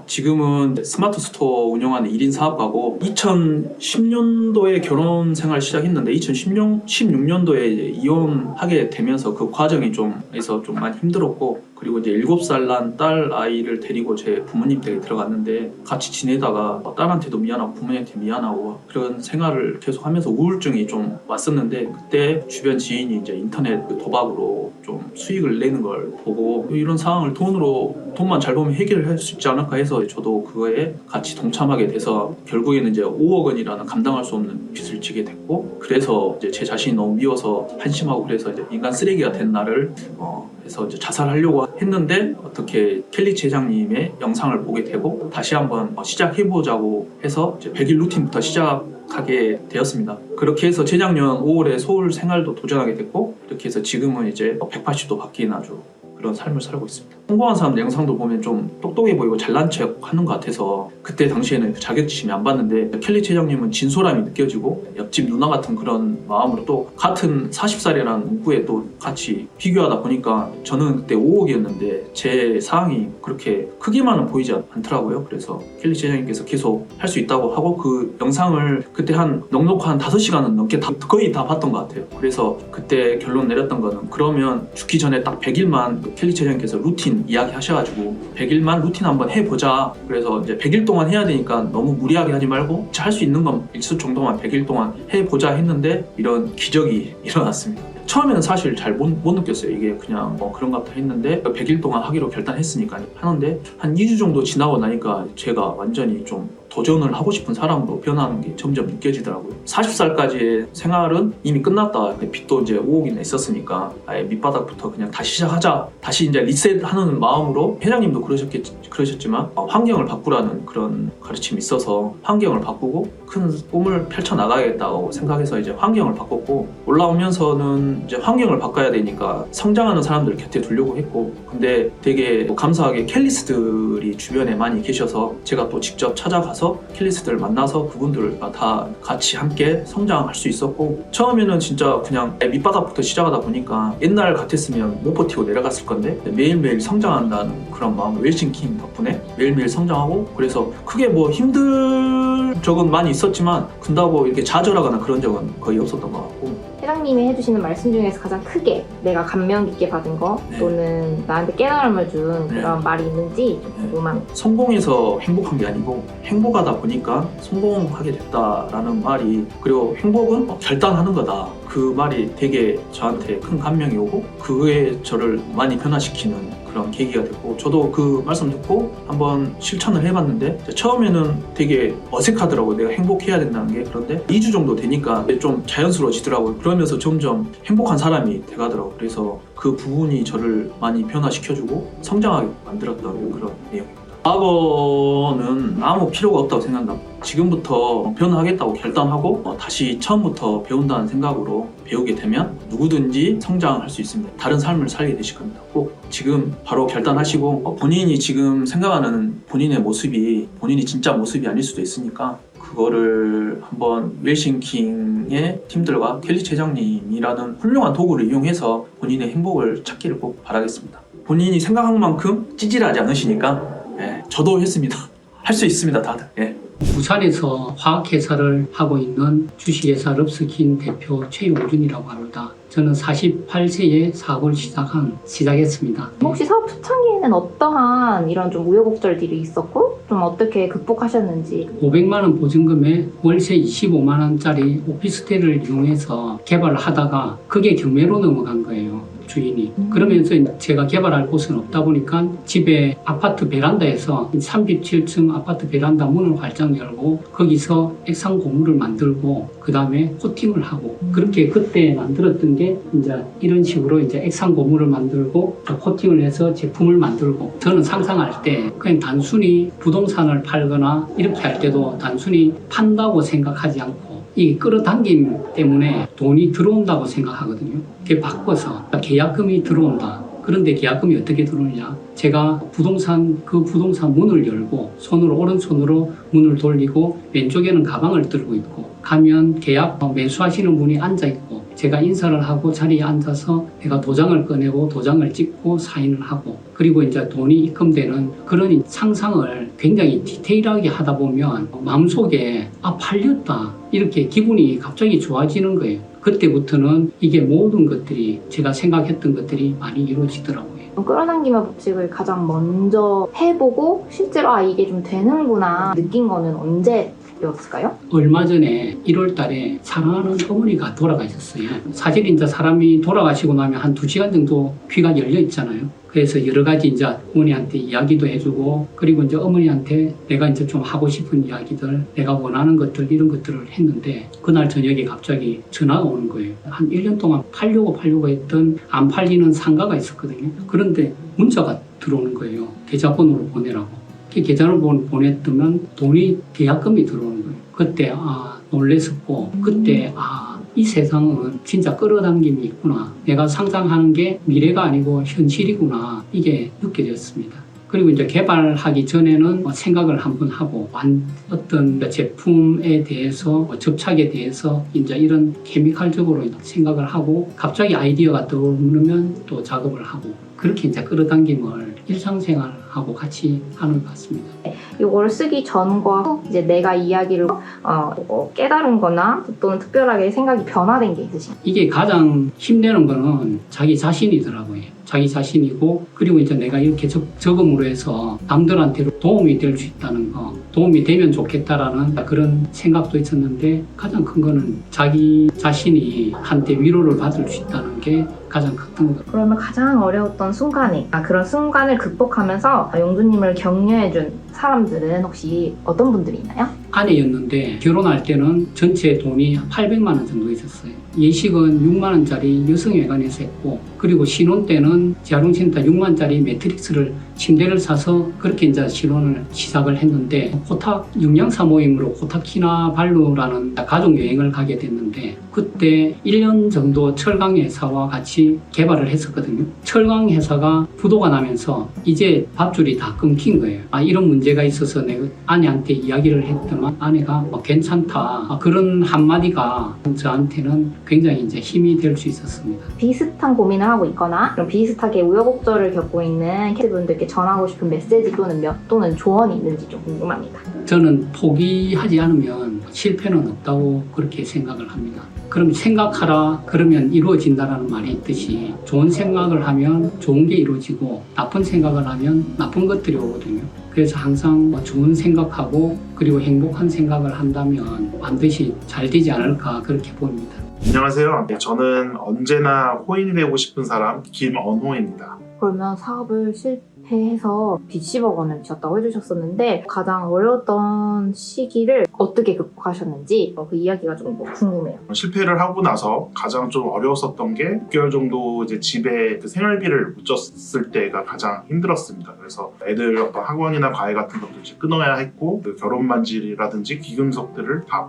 지금은 스마트 스토어 운영하는 1인 사업가고 2010년도에 결혼 생활 시작했는데 2016년도에 이혼하게 되면서 그 과정이 좀 많이 힘들었고, 그리고 이제 7살 난 딸 아이를 데리고 제 부모님 댁에 들어갔는데 같이 지내다가 딸한테도 미안하고 부모님한테 미안하고 그런 생활을 계속하면서 우울증이 좀 왔었는데, 그때 주변 지인이 이제 인터넷 도박으로 좀 수익을 내는 걸 보고 이런 상황을 돈만 잘 보면 해결할 수 있지 않을까 해서 저도 그거에 같이 동참하게 돼서 결국에는 이제 5억 원이라는 감당할 수 없는 빚을 지게 됐고, 그래서 이제 제 자신이 너무 미워서 한심하고 그래서 이제 인간 쓰레기가 된 나를 해서 이제 자살하려고 했는데 어떻게 켈리 제장님의 영상을 보게 되고 다시 한번 시작해보자고 해서 이제 100일 루틴부터 시작하게 되었습니다. 그렇게 해서 재작년 5월에 서울 생활도 도전하게 됐고, 이렇게 해서 지금은 이제 180도 바뀐 아주 그런 삶을 살고 있습니다. 성공한 사람들 영상도 보면 좀 똑똑해 보이고 잘난 척 하는 것 같아서 그때 당시에는 자격지심이 안 받는데, 켈리 제장님은 진솔함이 느껴지고 옆집 누나 같은 그런 마음으로 또 같은 40살이라는 문구에 또 같이 비교하다 보니까 저는 그때 5억이었는데 제 상황이 그렇게 크게만은 보이지 않더라고요. 그래서 켈리 제장님께서 계속 할 수 있다고 하고 그 영상을 그때 한 넉넉 한 5시간은 넘게 거의 다 봤던 것 같아요. 그래서 그때 결론 내렸던 거는, 그러면 죽기 전에 딱 100일만 켈리 제장님께서 루틴 이야기 하셔가지고 100일만 루틴 한번 해보자. 그래서 이제 100일 동안 해야 되니까 너무 무리하게 하지 말고 할 수 있는 건 일수 정도만 100일 동안 해보자 했는데 이런 기적이 일어났습니다. 처음에는 사실 잘 못 느꼈어요. 이게 그냥 그런가 보다 했는데 100일 동안 하기로 결단했으니까 하는데 한 2주 정도 지나고 나니까 제가 완전히 좀 도전을 하고 싶은 사람으로 변하는 게 점점 느껴지더라고요. 40살까지의 생활은 이미 끝났다. 빚도 이제 5억이나 있었으니까 아예 밑바닥부터 그냥 다시 시작하자. 다시 이제 리셋하는 마음으로, 회장님도 그러셨지만 환경을 바꾸라는 그런 가르침이 있어서 환경을 바꾸고 큰 꿈을 펼쳐나가야겠다고 생각해서 이제 환경을 바꿨고, 올라오면서는 이제 환경을 바꿔야 되니까 성장하는 사람들을 곁에 두려고 했고, 근데 되게 감사하게 켈리스들이 주변에 많이 계셔서 제가 또 직접 찾아가서 켈리스트를 만나서 그분들과 다 같이 함께 성장할 수 있었고, 처음에는 진짜 그냥 밑바닥부터 시작하다 보니까 옛날 같았으면 못 버티고 내려갔을 건데 매일매일 성장한다는 그런 마음, 웰싱킹 덕분에 매일매일 성장하고, 그래서 크게 힘들 적은 많이 있었지만 근다고 이렇게 좌절하거나 그런 적은 거의 없었던 것 같고. 회장님이 해주시는 말씀 중에서 가장 크게 내가 감명 깊게 받은 거, 네. 또는 나한테 깨달음을 준 그런 네. 말이 있는지 좀 궁금한. 성공해서 행복한 게 아니고 행복하다 보니까 성공하게 됐다라는 말이, 그리고 행복은 결단하는 거다. 그 말이 되게 저한테 큰 감명이 오고 그게 저를 많이 변화시키는 그런 계기가 됐고, 저도 그 말씀 듣고 한번 실천을 해봤는데 처음에는 되게 어색하더라고요. 내가 행복해야 된다는 게. 그런데 2주 정도 되니까 좀 자연스러워지더라고요. 그러면서 점점 행복한 사람이 돼가더라고요. 그래서 그 부분이 저를 많이 변화시켜주고 성장하게 만들었던 그런 내용입니다. 과거는 아무 필요가 없다고 생각합니다. 지금부터 변화하겠다고 결단하고 다시 처음부터 배운다는 생각으로 배우게 되면 누구든지 성장할 수 있습니다. 다른 삶을 살게 되실 겁니다. 꼭 지금 바로 결단하시고, 본인이 지금 생각하는 본인의 모습이 본인이 진짜 모습이 아닐 수도 있으니까 그거를 한번 웰싱킹의 팀들과 켈리 제장님이라는 훌륭한 도구를 이용해서 본인의 행복을 찾기를 꼭 바라겠습니다. 본인이 생각한 만큼 찌질하지 않으시니까 저도 했습니다. 할 수 있습니다, 다들. 부산에서 화학회사를 하고 있는 주식회사 럽스킨 대표 최용준이라고 합니다. 저는 48세에 사업을 시작했습니다. 혹시 사업 초창기에는 어떠한 이런 좀 우여곡절들이 있었고 좀 어떻게 극복하셨는지. 500만 원 보증금에 월세 25만 원짜리 오피스텔을 이용해서 개발을 하다가 그게 경매로 넘어간 거예요. 주인이. 그러면서 제가 개발할 곳은 없다 보니까 집에 아파트 베란다에서 37층 아파트 베란다 문을 활짝 열고 거기서 액상 고무를 만들고 그 다음에 코팅을 하고, 그렇게 그때 만들었던 게 이제 이런 식으로 이제 액상 고무를 만들고 코팅을 해서 제품을 만들고, 저는 상상할 때 그냥 단순히 부동산을 팔거나 이렇게 할 때도 단순히 판다고 생각하지 않고 이 끌어당김 때문에 돈이 들어온다고 생각하거든요. 그게 바꿔서 계약금이 들어온다. 그런데 계약금이 어떻게 들어오냐? 제가 그 부동산 문을 열고 오른손으로 문을 돌리고 왼쪽에는 가방을 들고 있고 가면 계약 매수하시는 분이 앉아 있고 제가 인사를 하고 자리에 앉아서 내가 도장을 꺼내고 도장을 찍고 사인을 하고 그리고 이제 돈이 입금되는 그런 상상을 굉장히 디테일하게 하다 보면 마음속에 팔렸다 이렇게 기분이 갑자기 좋아지는 거예요. 그때부터는 이게 모든 것들이 제가 생각했던 것들이 많이 이루어지더라고요. 끌어당김의 법칙을 가장 먼저 해보고 실제로 이게 좀 되는구나 느낀 거는 언제였을까요? 얼마 전에 1월 달에 사랑하는 어머니가 돌아가셨어요. 사실 이제 사람이 돌아가시고 나면 한 2시간 정도 귀가 열려 있잖아요. 그래서 여러 가지 이제 어머니한테 이야기도 해주고 그리고 이제 어머니한테 내가 이제 좀 하고 싶은 이야기들 내가 원하는 것들 이런 것들을 했는데 그날 저녁에 갑자기 전화가 오는 거예요. 한 1년 동안 팔려고 했던 안 팔리는 상가가 있었거든요. 그런데 문자가 들어오는 거예요. 계좌번호로 보내라고. 그 계좌번호로 보냈더면 돈이 계약금이 들어오는 거예요. 그때 놀랬었고 그때 이 세상은 진짜 끌어당김이 있구나. 내가 상상하는 게 미래가 아니고 현실이구나. 이게 느껴졌습니다. 그리고 이제 개발하기 전에는 생각을 한번 하고 어떤 제품에 대해서 접착에 대해서 이제 이런 케미칼적으로 생각을 하고 갑자기 아이디어가 떠오르면 또 작업을 하고 그렇게 이제 끌어당김을 일상생활하고 같이 하는 것 같습니다. 이거를 쓰기 전과 후 이제 내가 이야기를 깨달은 거나 또는 특별하게 생각이 변화된 게 있으신가요? 이게 가장 힘내는 거는 자기 자신이더라고요. 자기 자신이고 그리고 이제 내가 이렇게 적음으로 해서 남들한테 도움이 될 수 있다는 거 도움이 되면 좋겠다라는 그런 생각도 있었는데 가장 큰 거는 자기 자신이 한테 위로를 받을 수 있다는 게 가장 컸던 것 같아요. 그러면 가장 어려웠던 순간에 그런 순간을 극복하면서 용두님을 격려해준 사람들은 혹시 어떤 분들이 있나요? 아내였는데 결혼할 때는 전체 돈이 800만 원 정도 있었어요. 예식은 6만 원짜리 여성회관에서 했고 그리고 신혼 때는 재활용센터 6만 원짜리 매트릭스를 침대를 사서 그렇게 이제 신혼을 시작을 했는데 코탁 영양사 모임으로 코타키나발루라는 가족 여행을 가게 됐는데 그때 1년 정도 철강 회사와 같이 개발을 했었거든요. 철강 회사가 부도가 나면서 이제 밥줄이 다 끊긴 거예요. 이런 문제가 있어서 내가 아내한테 이야기를 했더만 아내가 괜찮다 그런 한마디가 저한테는 굉장히 이제 힘이 될 수 있었습니다. 비슷한 고민을 하고 있거나 그런 비슷하게 우여곡절을 겪고 있는 캐스분들께 전하고 싶은 메시지 또는 조언이 있는지 좀 궁금합니다. 저는 포기하지 않으면 실패는 없다고 그렇게 생각을 합니다. 그럼 생각하라 그러면 이루어진다라는 말이 있듯이 좋은 생각을 하면 좋은 게 이루어지고 나쁜 생각을 하면 나쁜 것들이 오거든요. 그래서 항상 좋은 생각하고 그리고 행복한 생각을 한다면 반드시 잘 되지 않을까 그렇게 봅니다. 안녕하세요. 저는 언제나 호인이 되고 싶은 사람 김언호입니다. 그러면 사업을 실패해서 빚 10억 원을 지었다고 해주셨었는데 가장 어려웠던 시기를 어떻게 극복하셨는지 그 이야기가 좀 궁금해요. 실패를 하고 나서 가장 좀 어려웠었던 게 6개월 정도 이제 집에 그 생활비를 못 줬을 때가 가장 힘들었습니다. 그래서 애들 어떤 학원이나 과외 같은 것도 이제 끊어야 했고 그 결혼 반지라든지 귀금속들을 다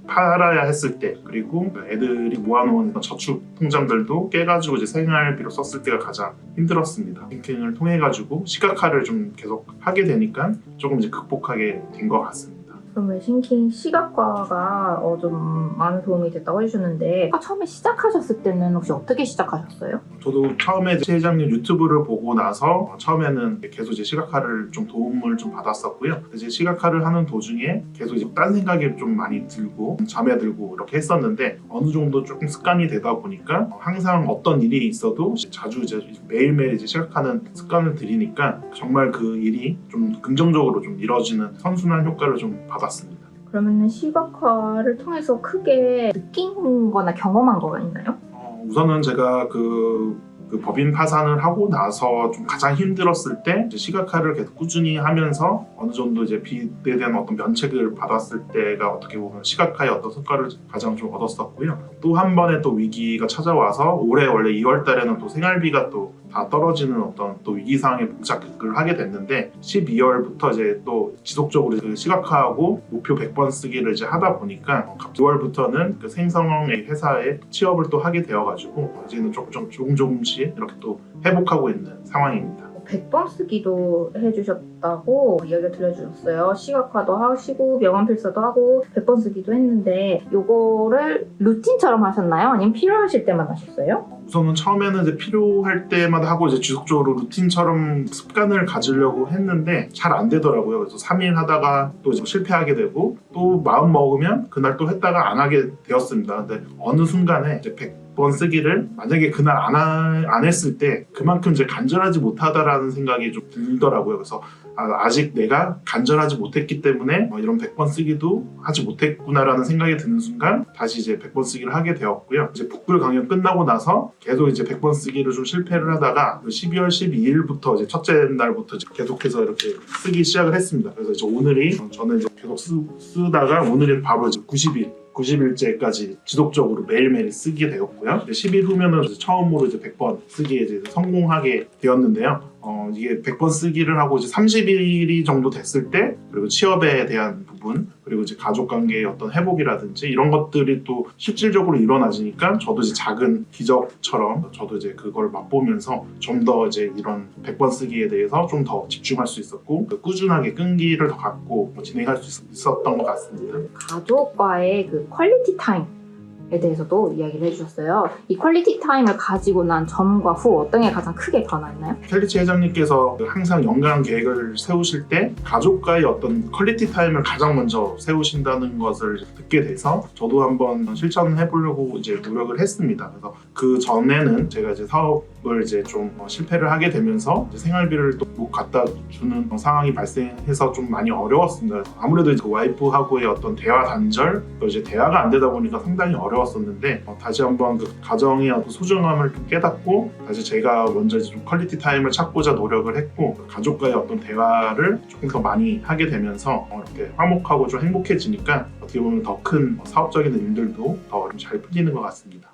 팔아야 했을 때 그리고 애들이 모아놓은 저축 통장들도 깨가지고 이제 생활비로 썼을 때가 가장 힘들었습니다. 뱅킹을 통해가지고 시각화를 좀 계속 하게 되니까 조금 이제 극복하게 된 것 같습니다. 그러면 싱킹 시각과가 좀 많은 도움이 됐다고 해주셨는데 처음에 시작하셨을 때는 혹시 어떻게 시작하셨어요? 저도 처음에 최 회장님 유튜브를 보고 나서 처음에는 계속 이제 시각화를 좀 도움을 좀 받았었고요. 이제 시각화를 하는 도중에 계속 이제 딴 생각이 좀 많이 들고 잠에 들고 이렇게 했었는데 어느 정도 조금 습관이 되다 보니까 항상 어떤 일이 있어도 자주 이제 매일매일 이제 시각하는 습관을 들이니까 정말 그 일이 좀 긍정적으로 좀 이루어지는 선순환 효과를 좀 받았습니다. 그러면 시각화를 통해서 크게 느낀 거나 경험한 거가 있나요? 우선은 제가 그 법인 파산을 하고 나서 좀 가장 힘들었을 때 이제 시각화를 계속 꾸준히 하면서 어느 정도 이제 빚에 대한 어떤 면책을 받았을 때가 어떻게 보면 시각화의 어떤 성과를 가장 좀 얻었었고요. 또 한 번의 또 위기가 찾아와서 올해 원래 2월 달에는 또 생활비가 또 다 떨어지는 어떤 또 위기 상황에 봉착을 하게 됐는데 12월부터 이제 또 지속적으로 그 시각화하고 목표 100번 쓰기를 이제 하다 보니까 9월부터는 그 생성의 회사에 취업을 또 하게 되어가지고 이제는 조금씩 이렇게 또 회복하고 있는 상황입니다. 100번 쓰기도 해주셨다고 이야기를 들려주셨어요. 시각화도 하시고 명함 필사도 하고 100번 쓰기도 했는데 요거를 루틴처럼 하셨나요? 아니면 필요하실 때만 하셨어요? 우선은 처음에는 이제 필요할 때마다 하고 이제 지속적으로 루틴처럼 습관을 가지려고 했는데 잘 안 되더라고요. 그래서 3일 하다가 또 이제 실패하게 되고 또 마음 먹으면 그날 또 했다가 안 하게 되었습니다. 근데 어느 순간에 이제 100번 쓰기를 만약에 그날 안 했을 때 그만큼 이제 간절하지 못하다라는 생각이 좀 들더라고요. 그래서 아직 내가 간절하지 못했기 때문에 이런 100번 쓰기도 하지 못했구나라는 생각이 드는 순간 다시 이제 100번 쓰기를 하게 되었고요. 이제 북글 강연 끝나고 나서 계속 이제 100번 쓰기를 좀 실패를 하다가 12월 12일부터 이제 첫째 날부터 이제 계속해서 이렇게 쓰기 시작을 했습니다. 그래서 이제 오늘이 저는 이제 계속 쓰다가 오늘이 바로 이제 90일째까지 지속적으로 매일매일 쓰게 되었고요. 10일 후면은 이제 처음으로 이제 100번 쓰기에 이제 성공하게 되었는데요. 이게 100번 쓰기를 하고 이제 30일이 정도 됐을 때 그리고 취업에 대한 부분 그리고 이제 가족 관계의 어떤 회복이라든지 이런 것들이 또 실질적으로 일어나지니까 저도 이제 작은 기적처럼 저도 이제 그걸 맛보면서 좀 더 이제 이런 100번 쓰기에 대해서 좀 더 집중할 수 있었고 꾸준하게 끈기를 더 갖고 진행할 수 있었던 것 같습니다. 가족과의 그 퀄리티 타임에 대해서도 이야기를 해주셨어요. 이 퀄리티 타임을 가지고 난 전과 후 어떤 게 가장 크게 변화했나요? 켈리치 회장님께서 항상 연간 계획을 세우실 때 가족과의 어떤 퀄리티 타임을 가장 먼저 세우신다는 것을 듣게 돼서 저도 한번 실천해 보려고 이제 노력을 했습니다. 그래서 그 전에는 제가 이제 사업을 이제 좀 실패를 하게 되면서 이제 생활비를 또 못 갖다 주는 상황이 발생해서 좀 많이 어려웠습니다. 아무래도 이제 와이프하고의 어떤 대화 단절, 또 이제 대화가 안 되다 보니까 상당히 어려웠었는데 다시 한번 그 가정의 어떤 소중함을 깨닫고 다시 제가 먼저 좀 퀄리티 타임을 찾고자 노력을 했고 가족과의 어떤 대화를 조금 더 많이 하게 되면서 이렇게 화목하고 좀 행복해지니까 어떻게 보면 더 큰 사업적인 일들도 더 잘 풀리는 것 같습니다.